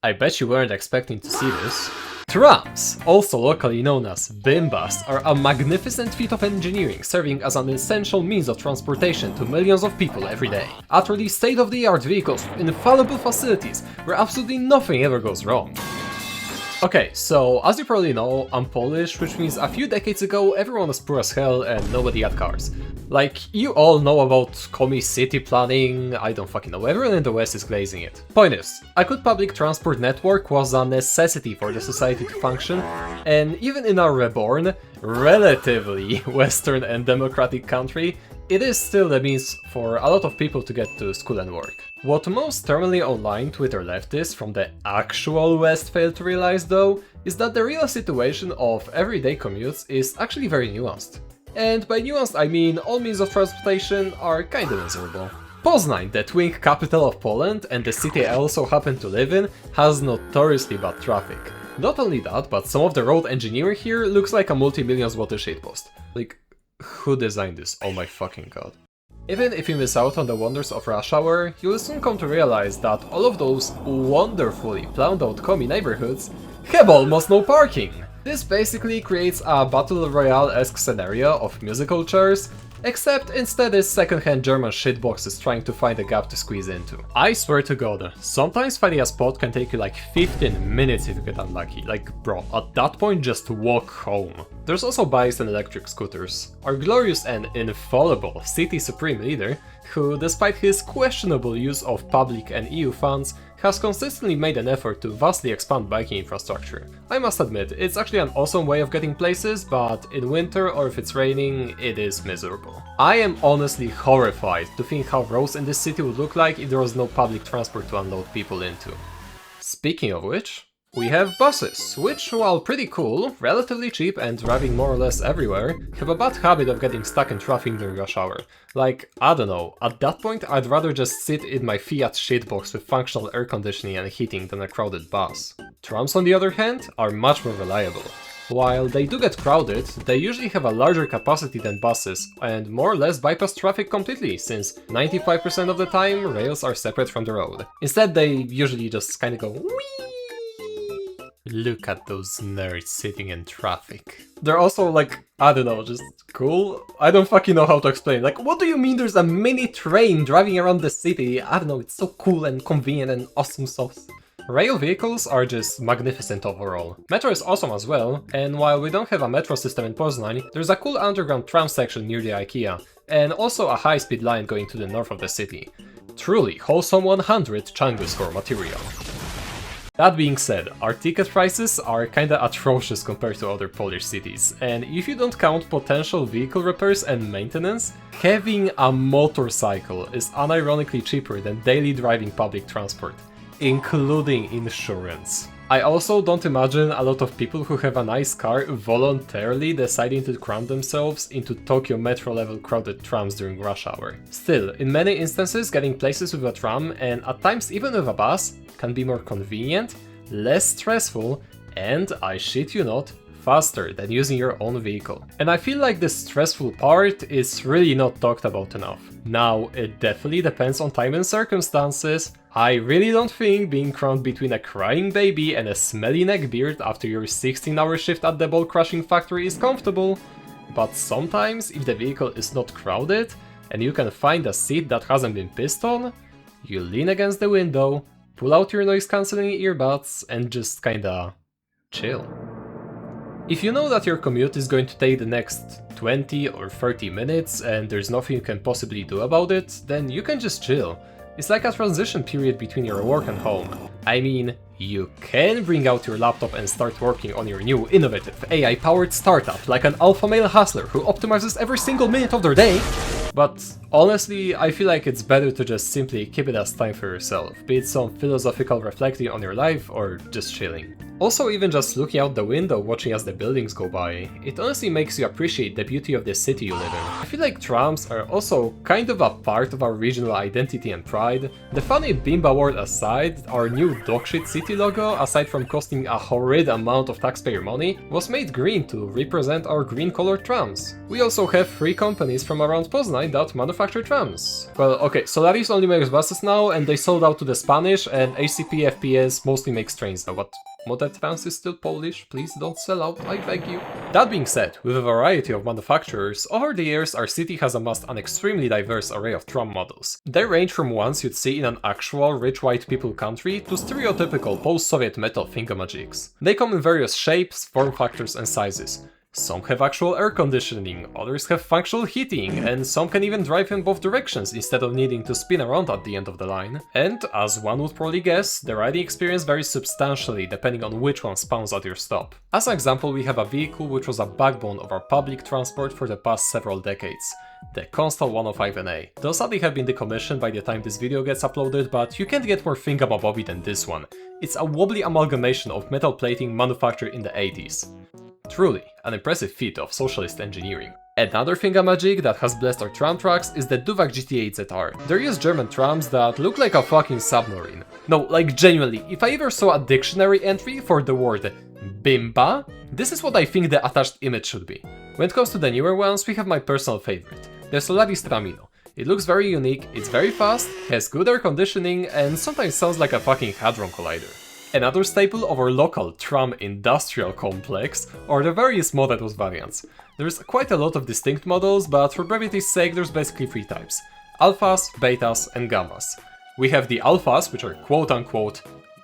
I bet you weren't expecting to see this. Trams, also locally known as bimbas, are a magnificent feat of engineering serving as an essential means of transportation to millions of people every day. Utterly state-of-the-art vehicles with infallible facilities where absolutely nothing ever goes wrong. Okay, so as you probably know, I'm Polish, which means a few decades ago everyone was poor as hell and nobody had cars. Like, you all know about commie city planning, I don't fucking know, everyone in the West is glazing it. Point is, a good public transport network was a necessity for the society to function, and even in a reborn, relatively Western and democratic country, it is still the means for a lot of people to get to school and work. What most terminally online Twitter leftists from the actual West fail to realize though, is that the real situation of everyday commutes is actually very nuanced. And by nuanced I mean all means of transportation are kinda miserable. Poznań, the twin capital of Poland and the city I also happen to live in, has notoriously bad traffic. Not only that, but some of the road engineering here looks like a multi-million zloty shitpost. Like, who designed this? Oh my fucking god. Even if you miss out on the wonders of rush hour, you will soon come to realize that all of those wonderfully planned out commie neighborhoods have almost no parking. This basically creates a battle royale-esque scenario of musical chairs, except instead is second-hand German shitboxes trying to find a gap to squeeze into. I swear to god, sometimes finding a spot can take you like 15 minutes if you get unlucky. Like bro, at that point just walk home. There's also bikes and electric scooters. Our glorious and infallible City Supreme leader, who despite his questionable use of public and EU funds, has consistently made an effort to vastly expand biking infrastructure. I must admit, it's actually an awesome way of getting places, but in winter or if it's raining, it is miserable. I am honestly horrified to think how roads in this city would look like if there was no public transport to unload people into. Speaking of which, we have buses, which, while pretty cool, relatively cheap and driving more or less everywhere, have a bad habit of getting stuck in traffic during rush hour. Like, I don't know, at that point I'd rather just sit in my Fiat shitbox with functional air conditioning and heating than a crowded bus. Trams on the other hand are much more reliable. While they do get crowded, they usually have a larger capacity than buses and more or less bypass traffic completely, since 95% of the time rails are separate from the road. Instead they usually just kinda go whee. Look at those nerds sitting in traffic. They're also like, I don't know, just cool? I don't fucking know how to explain. Like, what do you mean there's a mini train driving around the city? I don't know, it's so cool and convenient and awesome sauce. Rail vehicles are just magnificent overall. Metro is awesome as well, and while we don't have a metro system in Poznań, there's a cool underground tram section near the IKEA, and also a high-speed line going to the north of the city. Truly wholesome 100 Changu score material. That being said, our ticket prices are kinda atrocious compared to other Polish cities, and if you don't count potential vehicle repairs and maintenance, having a motorcycle is unironically cheaper than daily driving public transport, including insurance. I also don't imagine a lot of people who have a nice car voluntarily deciding to cram themselves into Tokyo metro level crowded trams during rush hour. Still, in many instances getting places with a tram, and at times even with a bus, can be more convenient, less stressful, and, I shit you not, faster than using your own vehicle. And I feel like the stressful part is really not talked about enough. Now, it definitely depends on time and circumstances. I really don't think being crammed between a crying baby and a smelly neckbeard after your 16-hour shift at the ball crushing factory is comfortable. But sometimes, if the vehicle is not crowded, and you can find a seat that hasn't been pissed on, you lean against the window, pull out your noise cancelling earbuds, and just kinda chill. If you know that your commute is going to take the next 20 or 30 minutes and there's nothing you can possibly do about it, then you can just chill. It's like a transition period between your work and home. I mean, you can bring out your laptop and start working on your new innovative AI-powered startup like an alpha male hustler who optimizes every single minute of their day, but honestly, I feel like it's better to just simply keep it as time for yourself, be it some philosophical reflecting on your life or just chilling. Also, even just looking out the window, watching as the buildings go by, it honestly makes you appreciate the beauty of the city you live in. I feel like trams are also kind of a part of our regional identity and pride. The funny Bimba word aside, our new dogshit city logo, aside from costing a horrid amount of taxpayer money, was made green to represent our green colored trams. We also have 3 companies from around Poznań that manufacture trams. Well, okay, Solaris only makes buses now, and they sold out to the Spanish, and ACP FPS mostly makes trains now, but Modern Trams is still Polish, please don't sell out, I beg you. That being said, with a variety of manufacturers, over the years our city has amassed an extremely diverse array of tram models. They range from ones you'd see in an actual rich white people country to stereotypical post-Soviet metal thingamajigs. They come in various shapes, form factors and sizes. Some have actual air conditioning, others have functional heating, and some can even drive in both directions instead of needing to spin around at the end of the line. And, as one would probably guess, the riding experience varies substantially depending on which one spawns at your stop. As an example, we have a vehicle which was a backbone of our public transport for the past several decades. The Constal 105NA. Those sadly have been decommissioned by the time this video gets uploaded, but you can't get more thingamabobby than this one. It's a wobbly amalgamation of metal plating manufactured in the 80s. Truly, an impressive feat of socialist engineering. Another thingamajig that has blessed our tram tracks is the Doohickeys GT8 ZR. They're used German trams that look like a fucking submarine. No, like genuinely, if I ever saw a dictionary entry for the word Bimba, this is what I think the attached image should be. When it comes to the newer ones, we have my personal favorite, the Solaris Tramino. It looks very unique, it's very fast, has good air conditioning, and sometimes sounds like a fucking Hadron Collider. Another staple of our local tram industrial complex are the various modelos variants. There's quite a lot of distinct models, but for brevity's sake there's basically 3 types: alphas, betas and gammas. We have the alphas, which are quote-unquote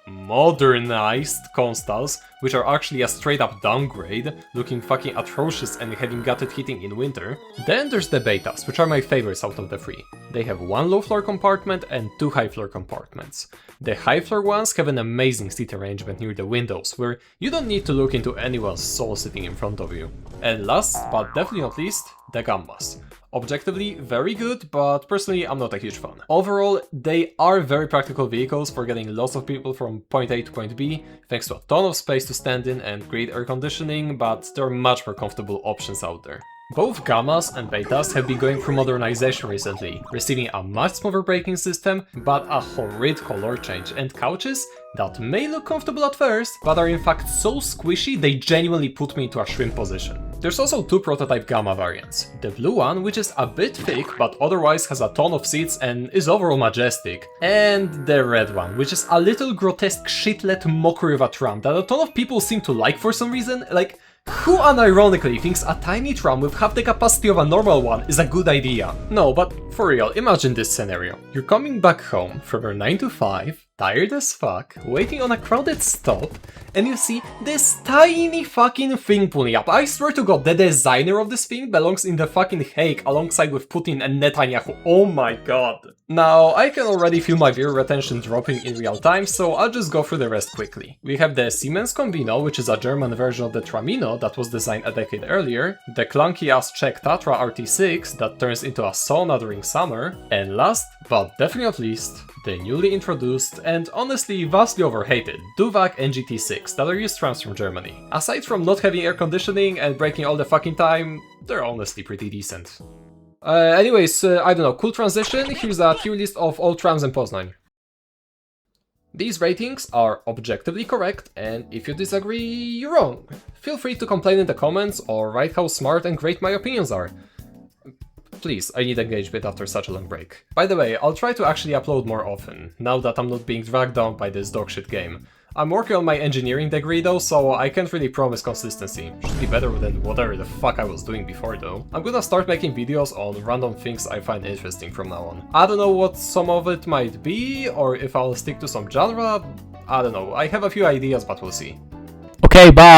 modernized Constals, which are actually a straight up downgrade, looking fucking atrocious and having gutted heating in winter. Then there's the betas, which are my favorites out of the 3. They have 1 low floor compartment and 2 high floor compartments. The high floor ones have an amazing seat arrangement near the windows, where you don't need to look into anyone's soul sitting in front of you. And last, but definitely not least, the gammas. Objectively very good, but personally I'm not a huge fan. Overall, they are very practical vehicles for getting lots of people from point A to point B, thanks to a ton of space to stand in and great air conditioning, but there are much more comfortable options out there. Both gammas and betas have been going through modernization recently, receiving a much smoother braking system, but a horrid color change, and couches that may look comfortable at first, but are in fact so squishy they genuinely put me into a shrimp position. There's also 2 prototype gamma variants. The blue one, which is a bit thick, but otherwise has a ton of seats and is overall majestic. And the red one, which is a little grotesque shitlet mockery of a tram that a ton of people seem to like for some reason. Like, who unironically thinks a tiny tram with half the capacity of a normal one is a good idea? No, but for real, imagine this scenario. You're coming back home from your 9 to 5, tired as fuck, waiting on a crowded stop, and you see this tiny fucking thing pulling up. I swear to god, the designer of this thing belongs in the fucking Hague alongside with Putin and Netanyahu. Oh my god. Now, I can already feel my beer retention dropping in real time, so I'll just go through the rest quickly. We have the Siemens Combino, which is a German version of the Tramino that was designed a decade earlier, the clunky ass Czech Tatra RT6 that turns into a sauna during summer, and last, but definitely not least, the newly introduced and honestly vastly overhated Doohickeys NGT6 that are used trams from Germany. Aside from not having air conditioning and braking all the fucking time, they're honestly pretty decent. Anyways, I don't know, cool transition, here's a tier list of all trams in Poznań. These ratings are objectively correct, and if you disagree, you're wrong. Feel free to complain in the comments or write how smart and great my opinions are. Please, I need engagement after such a long break. By the way, I'll try to actually upload more often, now that I'm not being dragged down by this dogshit game. I'm working on my engineering degree though, so I can't really promise consistency. Should be better than whatever the fuck I was doing before though. I'm gonna start making videos on random things I find interesting from now on. I don't know what some of it might be, or if I'll stick to some genre. I don't know, I have a few ideas, but we'll see. Okay, bye!